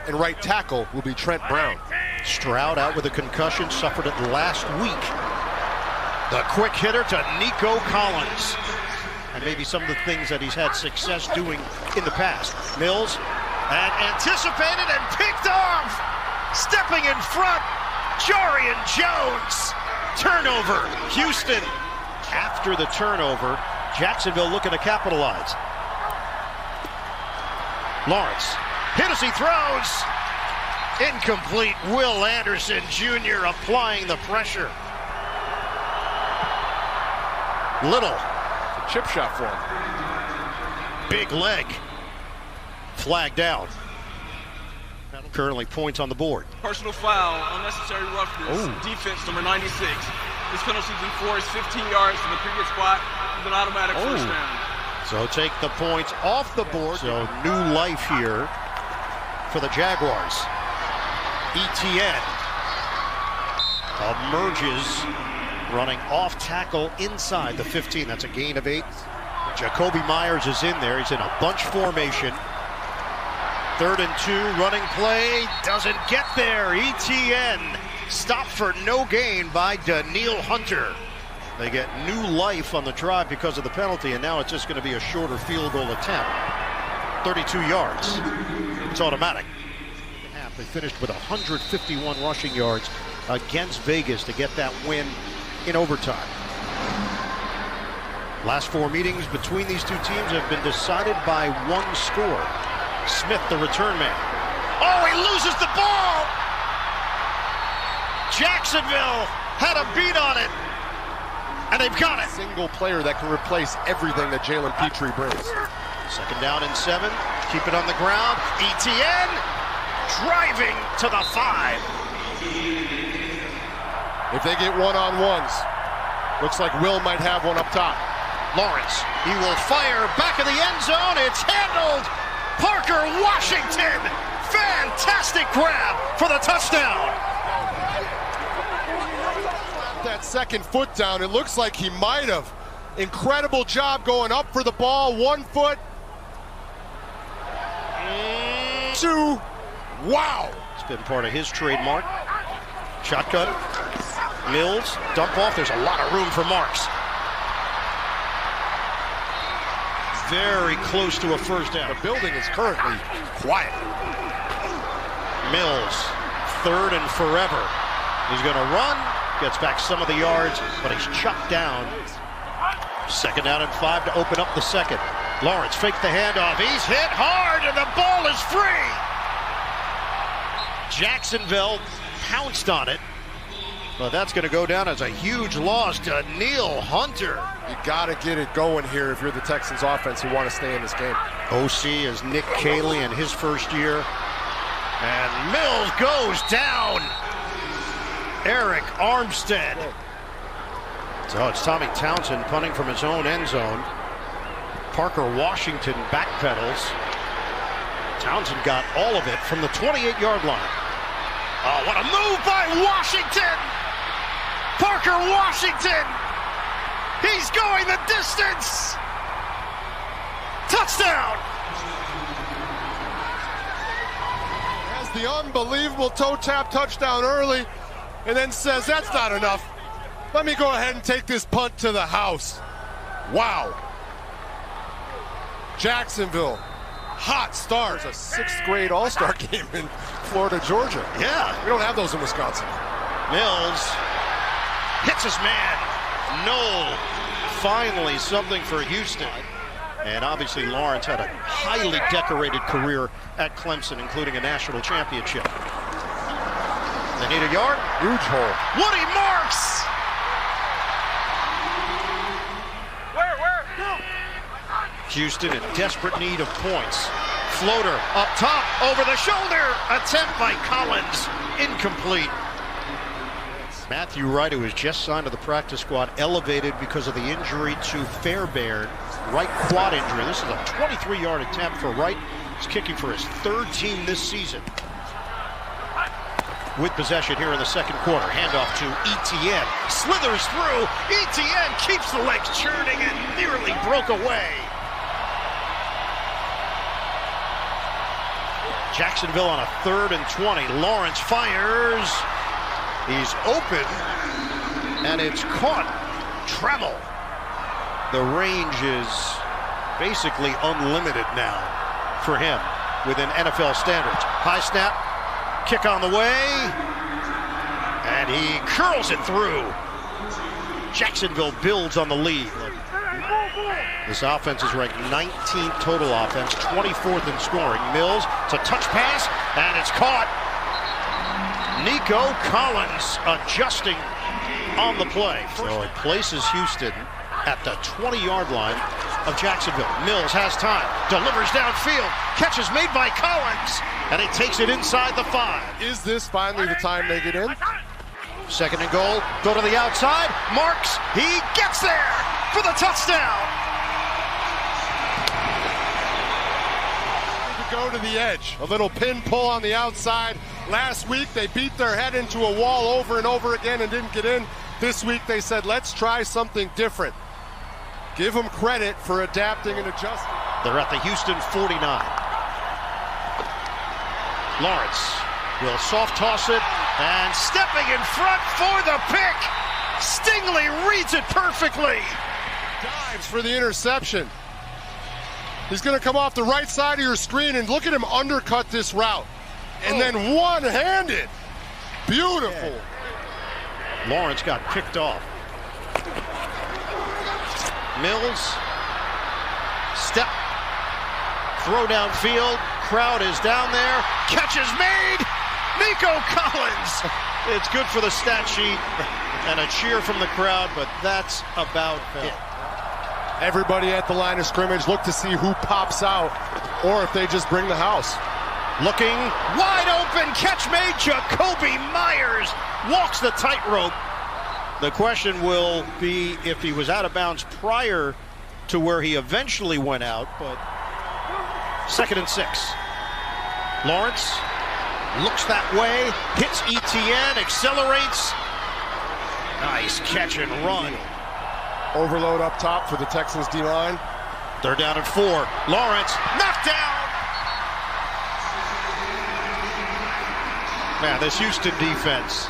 And right tackle will be Trent Brown. Stroud out with a concussion, suffered it last week. The quick hitter to Nico Collins. And maybe some of the things that he's had success doing in the past. Mills, and anticipated and picked off. Stepping in front, Jorian Jones. Turnover, Houston. After the turnover, Jacksonville looking to capitalize. Lawrence, hit as he throws. Incomplete. Will Anderson Jr. applying the pressure. Little. Chip shot for him. Big leg. Flag down. Currently points on the board. Personal foul, unnecessary roughness, defense number 96. This penalty enforced 15 yards from the previous spot with an automatic first down. So take the points off the board. So new life here for the Jaguars. ETN emerges running off tackle inside the 15. That's a gain of 8. Jacoby Myers is in there. He's in a bunch formation. 3rd and 2, running play, doesn't get there. ETN stopped for no gain by Danielle Hunter. They get new life on the drive because of the penalty, and now it's just going to be a shorter field goal attempt. 32 yards. It's automatic. They finished with 151 rushing yards against Vegas to get that win in overtime. Last 4 meetings between these two teams have been decided by 1 score. Smith, the return man. Oh, he loses the ball! Jacksonville had a beat on it, and they've got it. Single player that can replace everything that Jalen Petrie brings. 2nd down and 7. Keep it on the ground. ETN driving to the 5. If they get one-on-ones, looks like Will might have one up top. Lawrence, he will fire back in the end zone. It's handled. Parker Washington, fantastic grab for the touchdown. That 2nd foot down, it looks like he might have. Incredible job going up for the ball, 1 foot. 2, wow. It's been part of his trademark. Shotgun, Mills, dump off. There's a lot of room for Marks. Very close to a first down. The building is currently quiet. Mills, 3rd and forever. He's going to run, gets back some of the yards, but he's chopped down. 2nd down and 5 to open up the 2nd. Lawrence faked the handoff. He's hit hard, and the ball is free. Jacksonville pounced on it, but that's going to go down as a huge loss to Danielle Hunter. You got to get it going here if you're the Texans offense who want to stay in this game. OC is Nick Caley in his first year. And Mills goes down. Eric Armstead. So it's Tommy Townsend punting from his own end zone. Parker Washington backpedals. Townsend got all of it from the 28-yard line. Oh, what a move by Washington! Parker Washington! He's going the distance! Touchdown! Has the unbelievable toe tap touchdown early, and then says, that's not enough. Let me go ahead and take this punt to the house. Wow. Jacksonville, hot stars, a 6th grade all-star game in Florida, Georgia. Yeah. We don't have those in Wisconsin. Mills hits his man. No. Finally something for Houston. And obviously Lawrence had a highly decorated career at Clemson, including a national championship. They need a yard. Huge hole. Woody Marks. Where? Houston in desperate need of points. Floater up top, over the shoulder. Attempt by Collins. Incomplete. Matthew Wright, who was just signed to the practice squad, elevated because of the injury to Fairbairn. Right quad injury. This is a 23-yard attempt for Wright. He's kicking for his 3rd team this season. With possession here in the 2nd quarter. Handoff to ETN. Slithers through. ETN keeps the legs churning and nearly broke away. Jacksonville on a 3rd and 20. Lawrence fires. He's open, and it's caught. Trammell. The range is basically unlimited now for him within NFL standards. High snap, kick on the way, and he curls it through. Jacksonville builds on the lead. This offense is ranked 19th total offense, 24th in scoring. Mills, it's a touch pass, and it's caught. Nico Collins adjusting on the play. So it places Houston at the 20-yard line of Jacksonville. Mills has time, delivers downfield, catch is made by Collins, and he takes it inside the 5. Is this finally the time they get in? 2nd and goal, go to the outside, Marks, he gets there for the touchdown. Go to the edge. A little pin pull on the outside. Last week they beat their head into a wall over and over again and didn't get in. This week they said, let's try something different. Give them credit for adapting and adjusting. They're at the Houston 49. Lawrence will soft toss it, and stepping in front for the pick. Stingley reads it perfectly. Dives for the interception. He's going to come off the right side of your screen, and look at him undercut this route. And then one-handed. Beautiful. Lawrence got picked off. Mills, step, throw downfield, crowd is down there, catch is made, Nico Collins. It's good for the stat sheet and a cheer from the crowd, but that's about it. Everybody at the line of scrimmage look to see who pops out, or if they just bring the house. Looking wide open, catch made, Jacoby Myers walks the tightrope. The question will be if he was out of bounds prior to where he eventually went out, but 2nd and 6. Lawrence looks that way, hits ETN, accelerates. Nice catch and run. Overload up top for the Texans D-line. 3rd down and 4. Lawrence knocked down. Man, this Houston defense.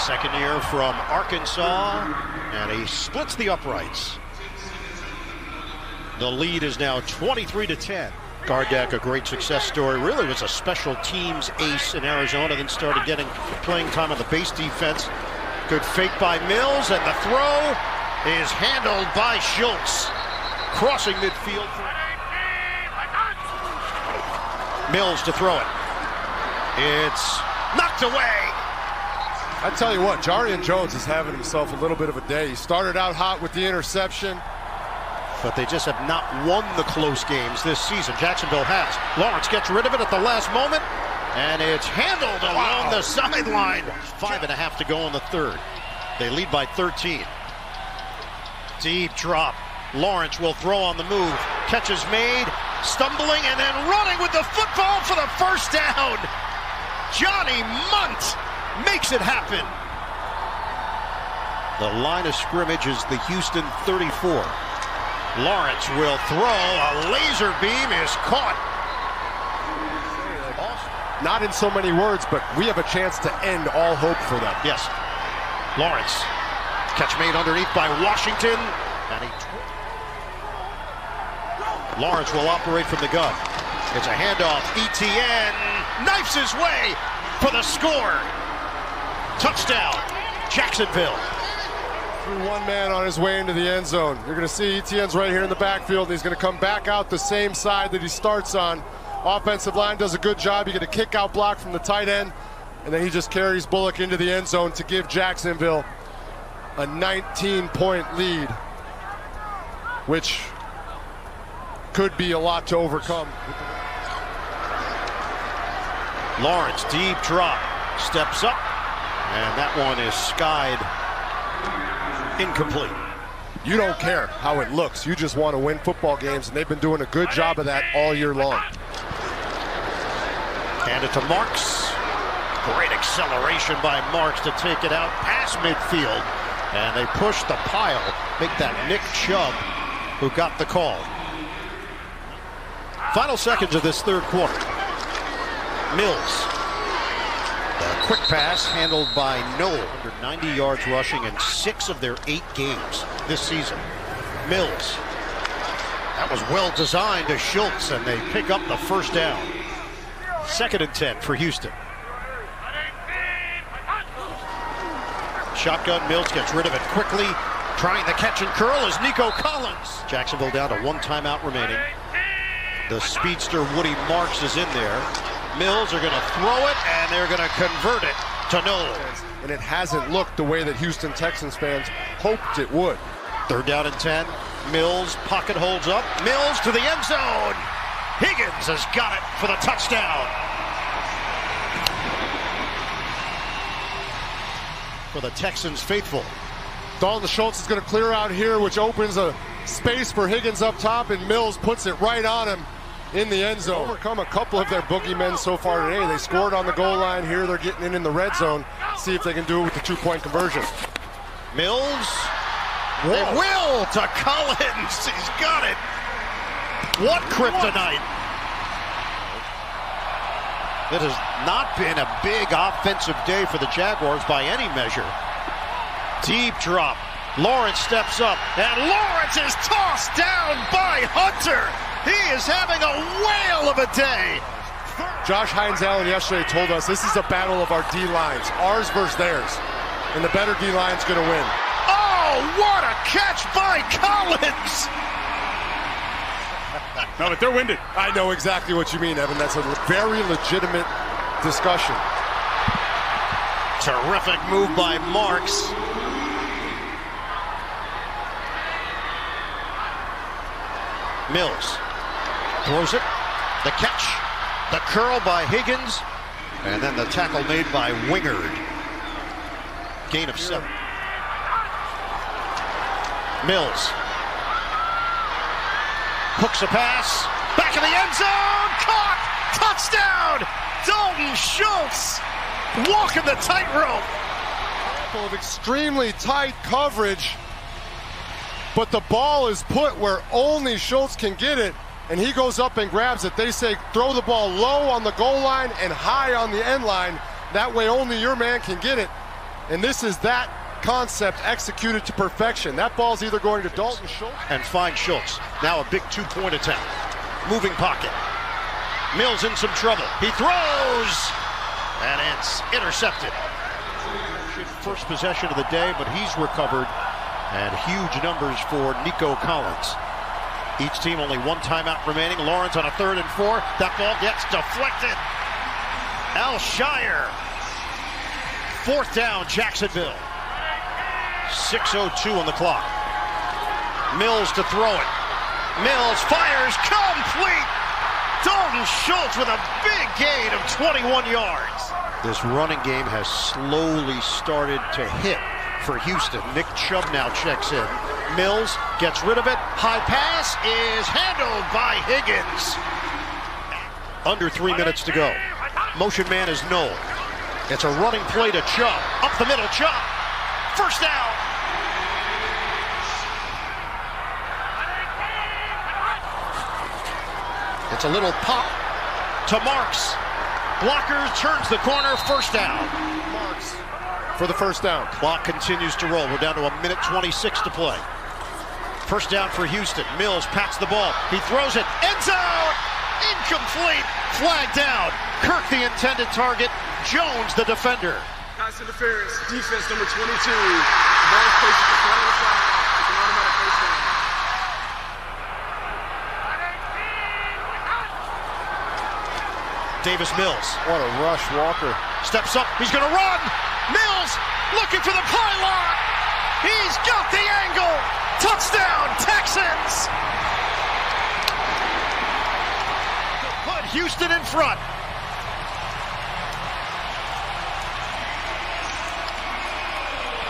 2nd year from Arkansas, and he splits the uprights. The lead is now 23-10. Gardeck, a great success story, really was a special teams ace in Arizona, then started getting playing time on the base defense. Good fake by Mills, and the throw is handled by Schultz. Crossing midfield. Mills to throw it. It's knocked away. I tell you what, Jarian Jones is having himself a little bit of a day. He started out hot with the interception. But they just have not won the close games this season. Jacksonville has. Lawrence gets rid of it at the last moment, and it's handled along the sideline. 5.5 to go in the 3rd. They lead by 13. Deep drop. Lawrence will throw on the move. Catch is made, stumbling, and then running with the football for the 1st down. Johnny Munt makes it happen. The line of scrimmage is the Houston 34. Lawrence will throw, a laser beam is caught. Not in so many words, but we have a chance to end all hope for them. Yes. Lawrence, catch made underneath by Washington. And Lawrence will operate from the gun. It's a handoff, ETN knifes his way for the score. Touchdown, Jacksonville. Through one man on his way into the end zone. You're going to see ETN's right here in the backfield, and he's going to come back out the same side that he starts on. Offensive line does a good job. You get a kick out block from the tight end, and then he just carries Bullock into the end zone to give Jacksonville a 19-point lead, which could be a lot to overcome. Lawrence, deep drop, steps up, and that one is skied. Incomplete. You don't care how it looks. You just want to win football games, and they've been doing a good job of that all year long. Hand it to Marks. Great acceleration by Marks to take it out past midfield. And they push the pile. Make that Nick Chubb who got the call. Final seconds of this third quarter. Mills. A quick pass handled by Noel. 190 yards rushing in 6 of their 8 games this season. Mills. That was well designed to Schultz, and they pick up the first down. 2nd and 10 for Houston. Shotgun, Mills gets rid of it quickly. Trying the catch and curl is Nico Collins. Jacksonville down to 1 timeout remaining. The speedster Woody Marks is in there. Mills are going to throw it, and they're going to convert it to Noel. And it hasn't looked the way that Houston Texans fans hoped it would. 3rd down and 10. Mills, pocket holds up. Mills to the end zone. Higgins has got it for the touchdown. For the Texans faithful. Dalton Schultz is going to clear out here, which opens a space for Higgins up top, and Mills puts it right on him in the end zone. Overcome a couple of their boogeymen so far today. They scored on the goal line here. They're getting in the red zone. See if they can do it with the 2-point conversion. Mills. They will to Collins. He's got it. What kryptonite. It has not been a big offensive day for the Jaguars by any measure. Deep drop. Lawrence steps up, and Lawrence is tossed down by Hunter. He is having a whale of a day. Josh Hines-Allen yesterday told us this is a battle of our D-lines, ours versus theirs, and the better D-line's going to win. Oh, what a catch by Collins! No, but they're winded. I know exactly what you mean, Evan. That's a very legitimate discussion. Terrific move by Marks. Mills throws it. The catch. The curl by Higgins. And then the tackle made by Wingard. Gain of 7. Mills. Hooks a pass. Back in the end zone. Caught. Touchdown. Dalton Schultz. Walking the tightrope. Of extremely tight coverage, but the ball is put where only Schultz can get it, and he goes up and grabs it. They say throw the ball low on the goal line and high on the end line. That way only your man can get it. And this is that concept executed to perfection. That ball's either going to Dalton Schultz and find Schultz. Now a big 2-point attempt. Moving pocket. Mills in some trouble. He throws, and it's intercepted. First possession of the day, but he's recovered, and huge numbers for Nico Collins. Each team only 1 timeout remaining. Lawrence on a 3rd and 4. That ball gets deflected. Al Shire. 4th down, Jacksonville. 6:02 on the clock. Mills to throw it. Mills fires complete. Dalton Schultz with a big gain of 21 yards. This running game has slowly started to hit for Houston. Nick Chubb now checks in. Mills gets rid of it. High pass is handled by Higgins. Under 3 minutes to go. Motion man is Noel. It's a running play to Chubb. Up the middle, Chubb. First down. It's a little pop to Marks. Blocker turns the corner, first down. Marks for the first down. Clock continues to roll. We're down to 1:26 to play. First down for Houston. Mills pats the ball. He throws it. End zone! Incomplete. Flag down. Kirk the intended target. Jones the defender. Pass interference. Defense number 22. Ball is placed at the front of the side. It's an automatic first down. Davis Mills. What a rush, Walker. Steps up. He's going to run. Mills looking for the pylon. He's got the angle. Touchdown, Texans. Put Houston in front.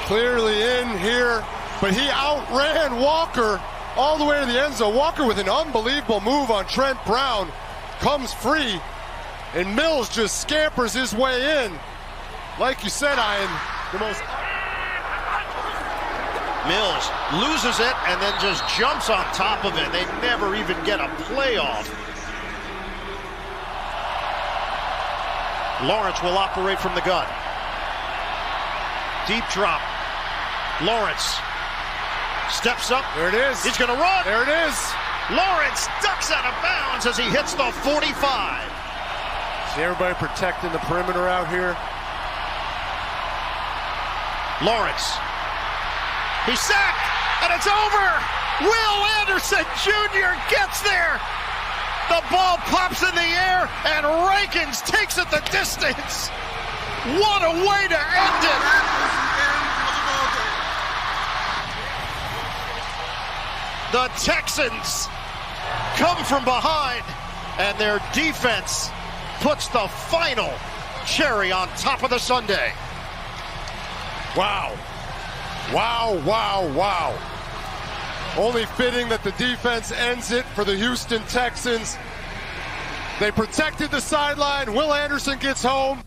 Clearly in here, but he outran Walker all the way to the end zone. Walker with an unbelievable move on Trent Brown comes free, and Mills just scampers his way in. Like you said, Ian, the most... Mills loses it and then just jumps on top of it. They never even get a playoff. Lawrence will operate from the gun. Deep drop. Lawrence steps up. There it is. He's going to run. There it is. Lawrence ducks out of bounds as he hits the 45. See everybody protecting the perimeter out here. Lawrence. He's sacked, and it's over. Will Anderson Jr. gets there. The ball pops in the air, and Rankins takes it the distance. What a way to end it. The Texans come from behind, and their defense puts the final cherry on top of the sundae. Wow. Wow, wow, wow. Only fitting that the defense ends it for the Houston Texans. They protected the sideline. Will Anderson gets home.